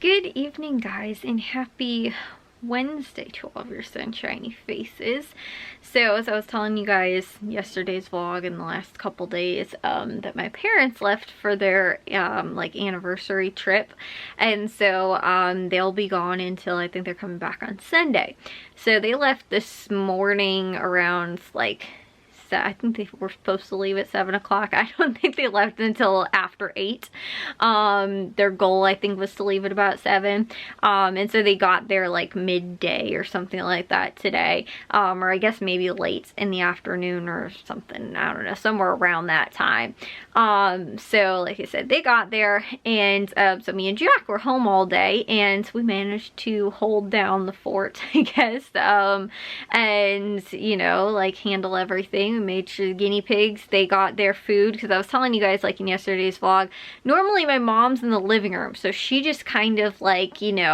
Good evening, guys, and happy Wednesday to all of your sunshiny faces. So as I was telling you guys yesterday's vlog and the last couple days, that my parents left for their like anniversary trip, and so they'll be gone until I think they're coming back on Sunday. So they left this morning around like, I think they were supposed to leave at 7 o'clock. I don't think they left until after 8. Their goal, I think, was to leave at about 7. And so they got there like midday or something like that today. Or I guess maybe late in the afternoon or something. I don't know, somewhere around that time. So like I said, they got there, and so me and Jack were home all day, and we managed to hold down the fort, I guess. And you know, like handle everything. We made sure the guinea pigs, they got their food, because I was telling you guys like in yesterday's vlog, normally my mom's in the living room, so she just kind of like, feeds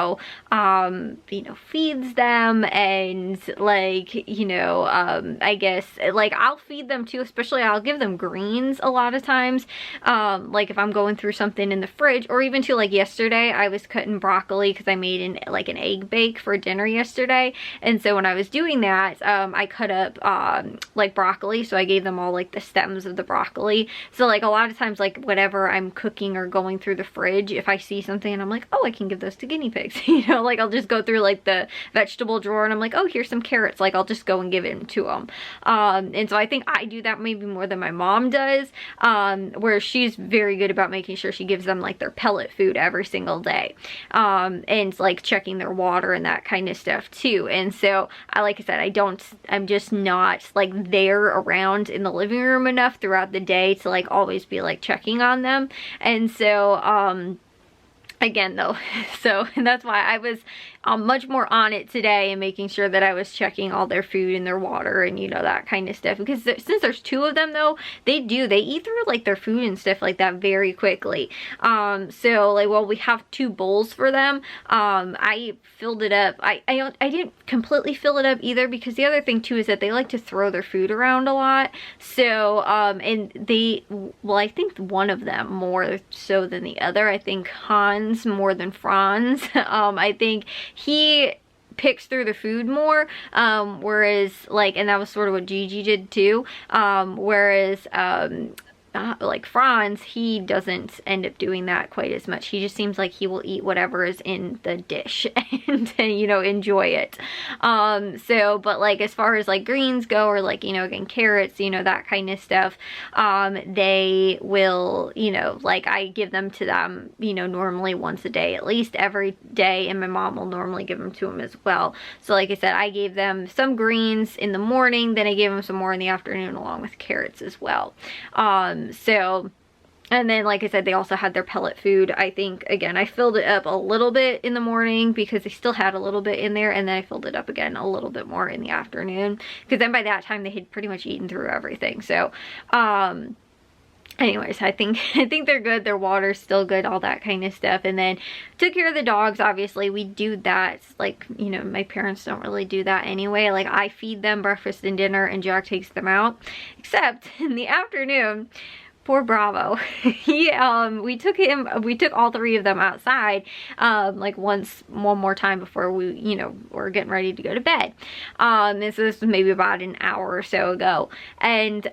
them, and like, I guess like I'll feed them too, especially I'll give them greens a lot of times, like if I'm going through something in the fridge, or even too, like yesterday I was cutting broccoli because I made an egg bake for dinner yesterday, and so when I was doing that, I cut up like broccoli, so I gave them all like the stems of the broccoli. So like a lot of times, like whatever I'm cooking or going through the fridge, if I see something and I'm like, oh, I can give those to guinea pigs, like I'll just go through like the vegetable drawer and I'm like, oh, here's some carrots, like I'll just go and give it to them. And so I think I do that maybe more than my mom does, where she's very good about making sure she gives them like their pellet food every single day, and like checking their water and that kind of stuff too. And so like I said, I'm just not like there around in the living room enough throughout the day to like always be like checking on them. And so again though, so that's why I was much more on it today and making sure that I was checking all their food and their water and that kind of stuff, because since there's 2 of them though, they eat through like their food and stuff like that very quickly. So like, well, we have 2 bowls for them. I filled it up. I didn't completely fill it up either, because the other thing too is that they like to throw their food around a lot. So and I think one of them more so than the other. I think Hans more than Franz. I think he picks through the food more, whereas like, and that was sort of what Gigi did too, whereas like Franz, he doesn't end up doing that quite as much. He just seems like he will eat whatever is in the dish and enjoy it. So but like as far as like greens go, or like again carrots, that kind of stuff, they will, like I give them to them normally once a day, at least every day, and my mom will normally give them to them as well. So like I said, I gave them some greens in the morning, then I gave them some more in the afternoon along with carrots as well. So, and then like I said, they also had their pellet food. I think again I filled it up a little bit in the morning because they still had a little bit in there, and then I filled it up again a little bit more in the afternoon, because then by that time they had pretty much eaten through everything. So anyways, I think they're good. Their water's still good, all that kind of stuff. And then took care of the dogs. Obviously we do that, like my parents don't really do that anyway. Like I feed them breakfast and dinner, and Jack takes them out, except in the afternoon. Poor Bravo. We took all 3 of them outside, like one more time before we, were getting ready to go to bed. And so this was maybe about an hour or so ago. And,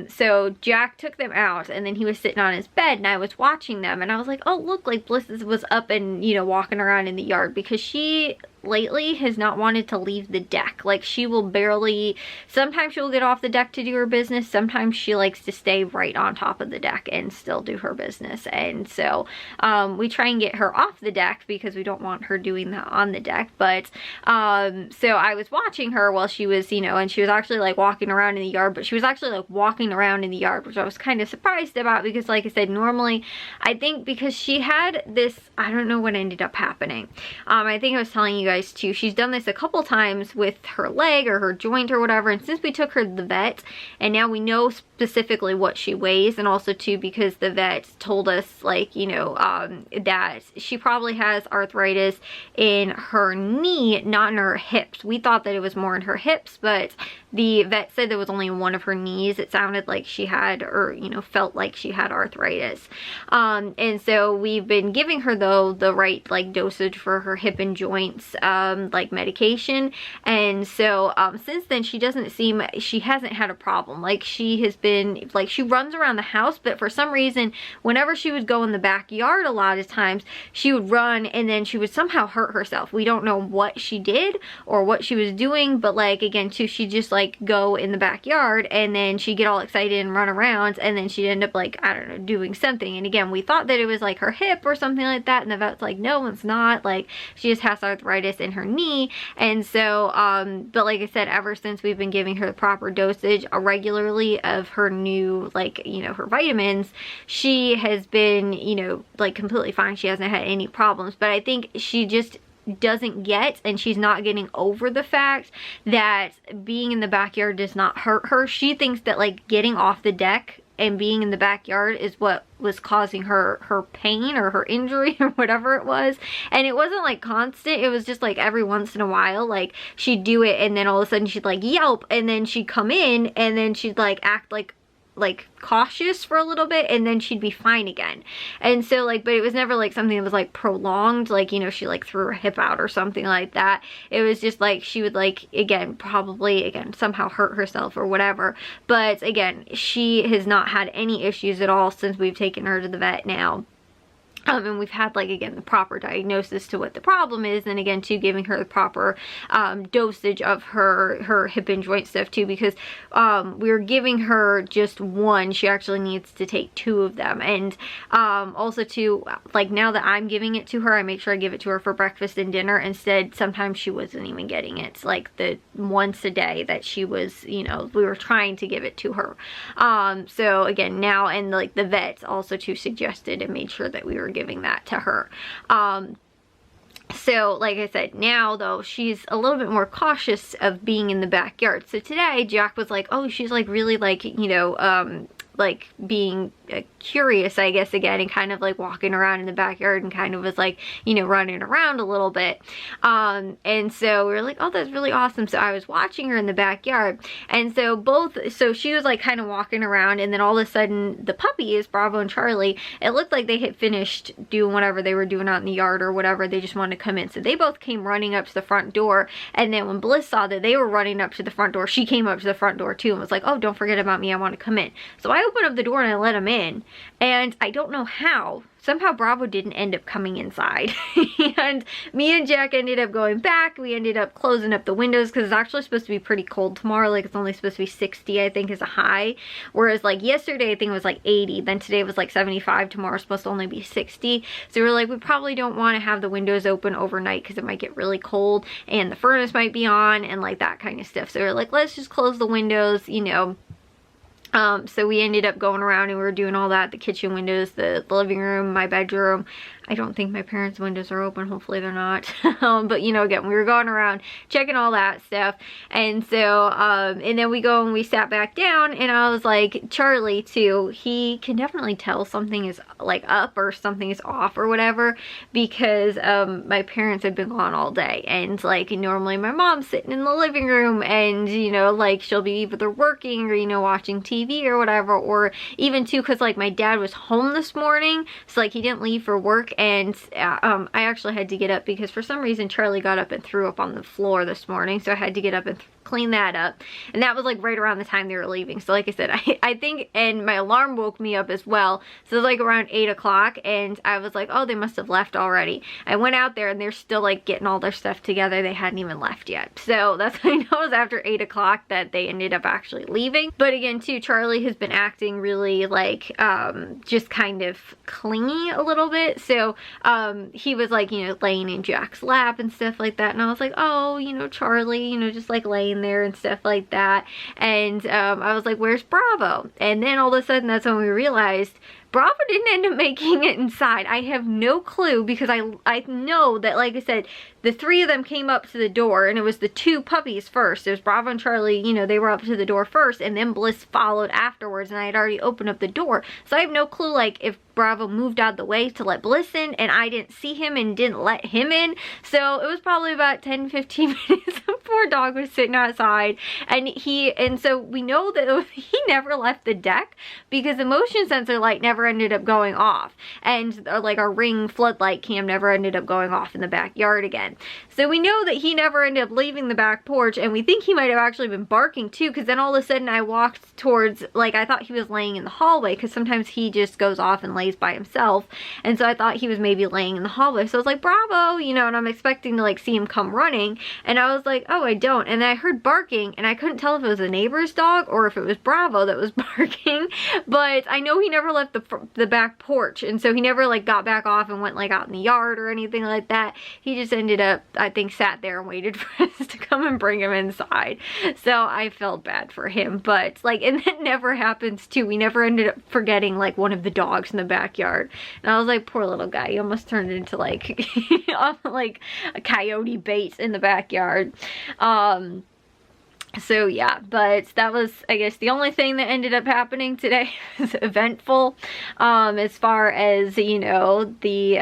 so Jack took them out, and then he was sitting on his bed, and I was watching them, and I was like, oh, look, like Bliss was up and, walking around in the yard, because she lately has not wanted to leave the deck. Like she will barely, sometimes she'll get off the deck to do her business, sometimes she likes to stay right on top of the deck and still do her business. And so we try and get her off the deck because we don't want her doing that on the deck. But so I was watching her while she was, and she was actually like walking around in the yard, but she was actually like walking around in the yard, which I was kind of surprised about, because like I said, normally I think because she had this, I don't know what ended up happening. I think I was telling you guys too, she's done this a couple times with her leg or her joint or whatever, and since we took her to the vet, and now we know specifically what she weighs, and also too because the vet told us, like, you know, that she probably has arthritis in her knee, not in her hips. We thought that it was more in her hips, but the vet said there was only in one of her knees. It sounded like she had, or, you know, felt like she had arthritis. And so we've been giving her, though, the right, like, dosage for her hip and joints, like, medication. And so since then, she hasn't had a problem. Like, she has been, like, she runs around the house, but for some reason, whenever she would go in the backyard, a lot of times, she would run and then she would somehow hurt herself. We don't know what she did or what she was doing, but, like, again, too, she just, like, go in the backyard and then she'd get all excited and run around, and then she'd end up, like, I don't know, doing something. And again, we thought that it was like her hip or something like that, and the vet's like, no, it's not. Like, she just has arthritis in her knee. And so but like I said, ever since we've been giving her the proper dosage regularly of her new, like, you know, her vitamins, she has been, you know, like, completely fine. She hasn't had any problems. But I think she just doesn't get, and she's not getting over the fact that being in the backyard does not hurt her. She thinks that, like, getting off the deck and being in the backyard is what was causing her pain or her injury or whatever it was. And it wasn't, like, constant. It was just, like, every once in a while, like, she'd do it and then all of a sudden she'd, like, yelp, and then she'd come in and then she'd, like, act like cautious for a little bit, and then she'd be fine again. And so, like, but it was never, like, something that was, like, prolonged, like, you know, she, like, threw her hip out or something like that. It was just, like, she would, like, again, probably, again, somehow hurt herself or whatever. But again, she has not had any issues at all since we've taken her to the vet now. And we've had, like, again, the proper diagnosis to what the problem is, and again, too, giving her the proper dosage of her hip and joint stuff, too, because we were giving her just one. She actually needs to take 2 of them. And also, too, like, now that I'm giving it to her, I make sure I give it to her for breakfast and dinner. Instead, sometimes she wasn't even getting it, like, the once a day that she was, you know, we were trying to give it to her. So, again, now, and, like, the vets also, too, suggested and made sure that we were giving that to her. So, like I said, now, though, she's a little bit more cautious of being in the backyard. So today, Jack was like, oh, she's, like, really, like, you know, like, being curious, I guess, again, and kind of, like, walking around in the backyard, and kind of was, like, you know, running around a little bit. And so we were like, oh, that's really awesome. So I was watching her in the backyard, and so she was, like, kind of walking around, and then all of a sudden the puppies, Bravo and Charlie, it looked like they had finished doing whatever they were doing out in the yard or whatever. They just wanted to come in, so they both came running up to the front door. And then when Bliss saw that they were running up to the front door, she came up to the front door too and was like, oh, don't forget about me, I want to come in. So I opened up the door and I let them in, and I don't know how. Somehow Bravo didn't end up coming inside. And me and Jack ended up going back. We ended up closing up the windows because it's actually supposed to be pretty cold tomorrow. Like, it's only supposed to be 60, I think, is a high. Whereas, like, yesterday, I think it was like 80. Then today was like 75. Tomorrow's supposed to only be 60. So we're like, we probably don't want to have the windows open overnight because it might get really cold and the furnace might be on and, like, that kind of stuff. So we're like, let's just close the windows, you know. So we ended up going around and we were doing all that, the kitchen windows, the living room, my bedroom. I don't think my parents' windows are open. Hopefully they're not. But, you know, again, we were going around checking all that stuff. And so, and then we go and we sat back down, and I was like, Charlie, too, he can definitely tell something is, like, up or something is off or whatever, because my parents have been gone all day. And, like, normally my mom's sitting in the living room and, you know, like, she'll be either working or, you know, watching TV or whatever, or even, too, because, like, my dad was home this morning, so, like, he didn't leave for work. And I actually had to get up because for some reason Charlie got up and threw up on the floor this morning, so I had to get up and clean that up. And that was, like, right around the time they were leaving. So, like I said, I think, and my alarm woke me up as well, so it was, like, around 8 o'clock, and I was like, oh, they must have left already. I went out there and they're still, like, getting all their stuff together. They hadn't even left yet. So that's how I know it was after 8 o'clock that they ended up actually leaving. But again, too, Charlie has been acting really, like, just kind of clingy a little bit. So he was, like, you know, laying in Jack's lap and stuff like that, and I was like, oh, you know, Charlie, you know, just, like, laying there and stuff like that. And I was like, where's Bravo? And then all of a sudden, that's when we realized Bravo didn't end up making it inside. I have no clue because I know that, like I said, the 3 of them came up to the door, and it was the 2 puppies first. It was Bravo and Charlie, you know, they were up to the door first, and then Bliss followed afterwards, and I had already opened up the door. So I have no clue, like, if Bravo moved out of the way to let Bliss in, and I didn't see him and didn't let him in. So it was probably about 10-15 minutes. The poor dog was sitting outside, and so we know that he never left the deck because the motion sensor light never ended up going off, and like our Ring floodlight cam never ended up going off in the backyard again. So we know that he never ended up leaving the back porch, and we think he might have actually been barking too, because then all of a sudden I walked towards, like, I thought he was laying in the hallway, because sometimes he just goes off and lays by himself, and so I thought he was maybe laying in the hallway. So I was like, Bravo, you know, and I'm expecting to like see him come running, and I was like, oh, I don't. And then I heard barking, and I couldn't tell if it was a neighbor's dog or if it was Bravo that was barking, but I know he never left the back porch, and so he never like got back off and went like out in the yard or anything like that. He just ended up, I think, sat there and waited for us to come and bring him inside. So I felt bad for him, but like, and that never happens too. We never ended up forgetting like one of the dogs in the backyard, and I was like, poor little guy, he almost turned into like like a coyote bait in the backyard. So yeah, but that was, I guess, the only thing that ended up happening today. Was eventful, as far as, you know, the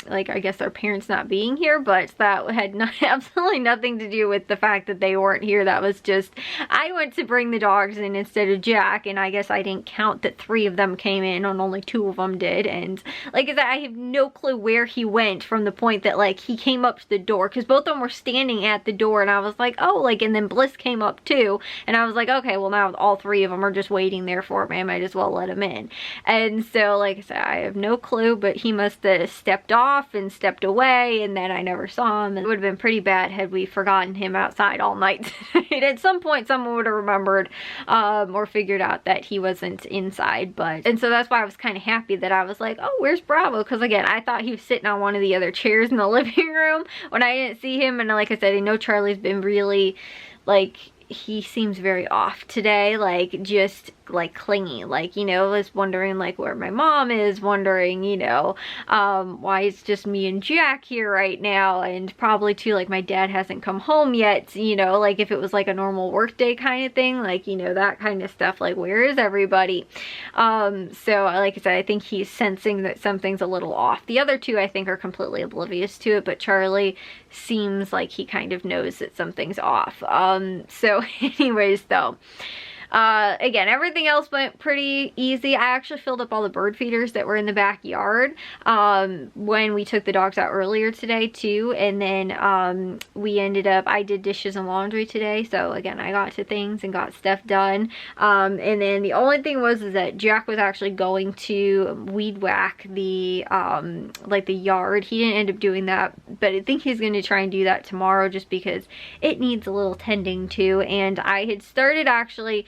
like, I guess our parents not being here, but that had absolutely nothing to do with the fact that they weren't here. That was just, I went to bring the dogs in instead of Jack, and I guess I didn't count that 3 of them came in and only 2 of them did. And like I said, I have no clue where he went from the point that like he came up to the door, because both of them were standing at the door, and I was like, oh, like, and then Bliss came up too, and I was like, okay, well, now all 3 of them are just waiting there for me, I might as well let him in. And so, like I said, I have no clue, but he must have stepped off and stepped away, and then I never saw him. It would have been pretty bad had we forgotten him outside all night. At some point, someone would have remembered or figured out that he wasn't inside. And so that's why I was kind of happy that I was like, oh, where's Bravo? Because again, I thought he was sitting on one of the other chairs in the living room when I didn't see him. And like I said, I know Charlie's been really, like, he seems very off today, like, just like clingy, like, you know, was wondering like where my mom is, wondering, you know, why it's just me and Jack here right now, and probably too, like, my dad hasn't come home yet, you know, like if it was like a normal work day kind of thing, like, you know, that kind of stuff, like, where is everybody? So like I said, I think he's sensing that something's a little off. The other 2 I think are completely oblivious to it, but Charlie seems like he kind of knows that something's off. So anyways, though, again, everything else went pretty easy. I actually filled up all the bird feeders that were in the backyard when we took the dogs out earlier today too, and then we ended up, I did dishes and laundry today, so again, I got to things and got stuff done. And then the only thing was is that Jack was actually going to weed whack the like the yard. He didn't end up doing that, but I think he's going to try and do that tomorrow, just because it needs a little tending to. And I had started, actually,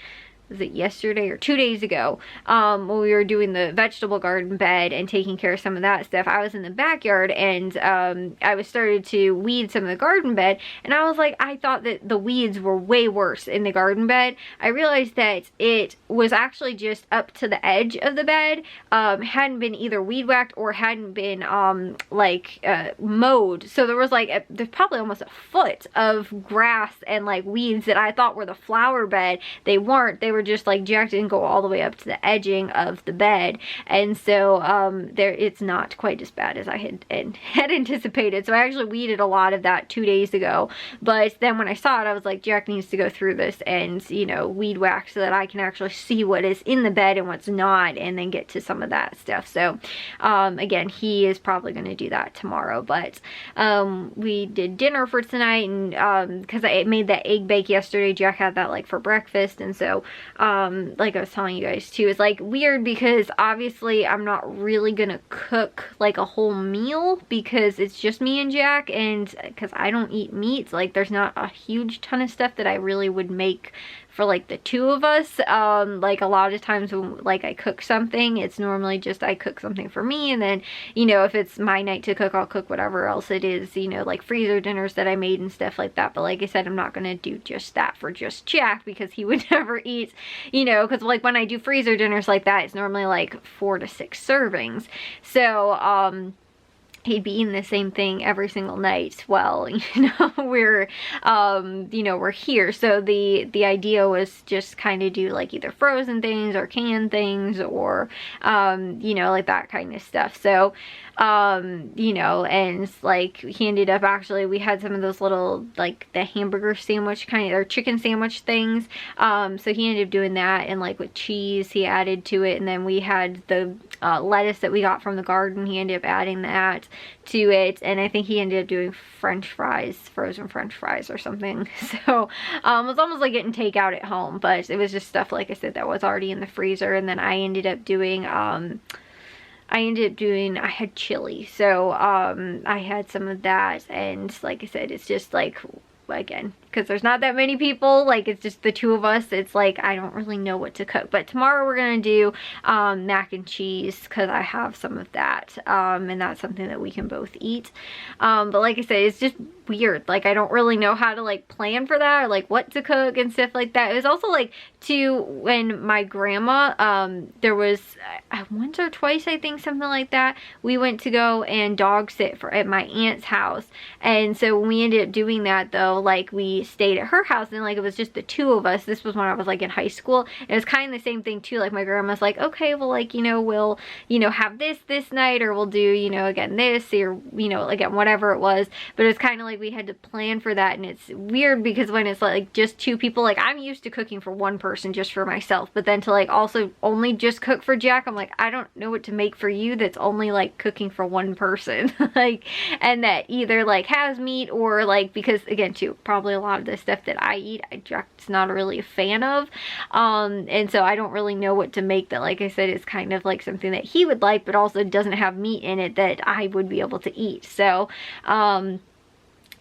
was it yesterday or 2 days ago, when we were doing the vegetable garden bed and taking care of some of that stuff. I was in the backyard, and I was started to weed some of the garden bed, and I was like, I thought that the weeds were way worse in the garden bed. I realized that it was actually just up to the edge of the bed, hadn't been either weed whacked or hadn't been mowed. So there was like there's probably almost a foot of grass and like weeds that I thought were the flower bed. They weren't. They were just like, Jack didn't go all the way up to the edging of the bed, and so it's not quite as bad as I had anticipated. So I actually weeded a lot of that 2 days ago, but then when I saw it, I was like, Jack needs to go through this and, you know, weed whack so that I can actually see what is in the bed and what's not, and then get to some of that stuff. So again, he is probably going to do that tomorrow. But we did dinner for tonight, and because I made that egg bake yesterday, Jack had that like for breakfast, and so like I was telling you guys too, it's like weird because obviously I'm not really gonna cook like a whole meal because it's just me and Jack, and because I don't eat meat, like there's not a huge ton of stuff that I really would make for like the two of us. Like a lot of times when like I cook something, it's normally just I cook something for me, and then, you know, if it's my night to cook, I'll cook whatever else it is, you know, like freezer dinners that I made and stuff like that. But like I said, I'm not gonna do just that for just Jack, because he would never eat, you know, because like when I do freezer dinners like that, it's normally like 4 to 6 servings. So he'd be eating the same thing every single night. Well, you know, we're here. So the idea was just kind of do like either frozen things or canned things, or, you know, like that kind of stuff. So, you know, and like he ended up, actually, we had some of those little, like the hamburger sandwich kind of, or chicken sandwich things. So he ended up doing that, and like with cheese, he added to it. And then we had the lettuce that we got from the garden. He ended up adding that to it, and I think he ended up doing french fries, frozen french fries or something. So it was almost like getting takeout at home, but it was just stuff, like I said, that was already in the freezer. And then I ended up doing I had chili, so I had some of that. And like I said, it's just like, again, because there's not that many people, like it's just the two of us, it's like I don't really know what to cook. But tomorrow we're gonna do mac and cheese, because I have some of that, and that's something that we can both eat. But like I said, it's just weird, like I don't really know how to like plan for that, or like what to cook and stuff like that. It was also like, too, when my grandma, there was once or twice, I think, something like that, we went to go and dog sit at my aunt's house. And so when we ended up doing that, though, like we stayed at her house, and like it was just the two of us. This was when I was like in high school. And it was kind of the same thing too, like my grandma's like, okay, well, like, you know, we'll, you know, have this night, or we'll do, you know, again this, or, you know, again whatever it was. But it's kind of like we had to plan for that. And it's weird because when it's like just two people, like I'm used to cooking for one person just for myself, but then to like also only just cook for Jack, I'm like, I don't know what to make for you that's only like cooking for one person. Like, and that either like has meat, or like, because again too, probably a lot of the stuff that I eat, Jack's not really a fan of, and so I don't really know what to make that, like I said, is kind of like something that he would like, but also doesn't have meat in it that I would be able to eat. So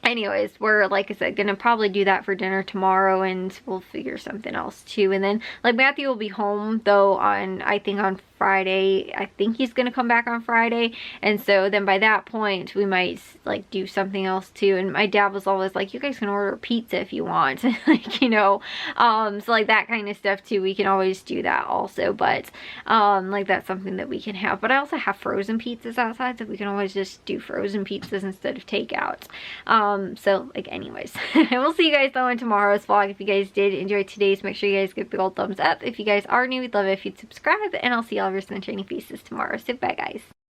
anyways, we're, like I said, gonna probably do that for dinner tomorrow, and we'll figure something else too. And then like Matthew will be home though on, I think, on Friday. I think he's gonna come back on Friday, and so then by that point we might like do something else too. And my dad was always like, you guys can order pizza if you want. Like, you know, so like that kind of stuff too, we can always do that also. But like that's something that we can have. But I also have frozen pizzas outside, so we can always just do frozen pizzas instead of takeout. So like, anyways, we'll see you guys though in tomorrow's vlog. If you guys did enjoy today's, make sure you guys give the old thumbs up. If you guys are new, we'd love it if you'd subscribe, and I'll see y'all over some shiny pieces tomorrow. So bye, guys.